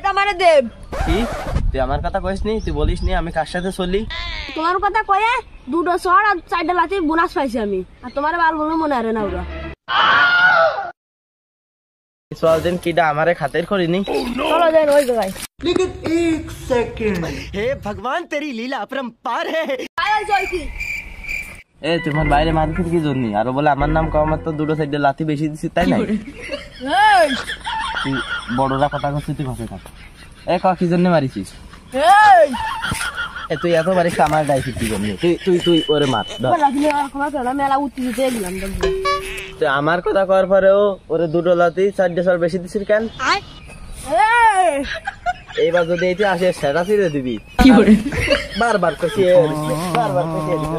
এটা মানে দেব কি তুই আমার কথা কইস নি তুই বলিস নি আমি কার সাথে চলি তোমার কথা কয়ে দুটো শহর আর 4টা লাঠি বোনাস পাইছি আমি আর তোমার বাল বলে মনে আরে না ওরা চল দিন কিডা আমারে খাতির করিনি চলো যাই ওই জায়গায় लेकिन एक सेकंड हे भगवान तेरी लीला अपरंपार है আয় জয় কি এ তোমার বাইরে মারপিট কি জন্য আর বলে আমার নাম কম তো দুটো সাইডে লাথি বেশি দিছি তাই না এই তুই বড়রা কথা কইছিস তুই ভাষায় থাক এ ক কি জন্য মারিছিস এই এ তুই এত মারিস আমার ডাইছিস কি জন্য তুই ওরে মার লাঠি আর খোলা চলা মেলা উত্তেজিত গেলাম তুই আমার কথা করার পরেও ওরে দুটো লাথি 4টা সর বেশি দিছিস কেন এই এইবার যদি এইটা আসে সেটা ছিঁড়ে দিবি কি করে বারবার কষিয়ে বারবার কষিয়ে দিবি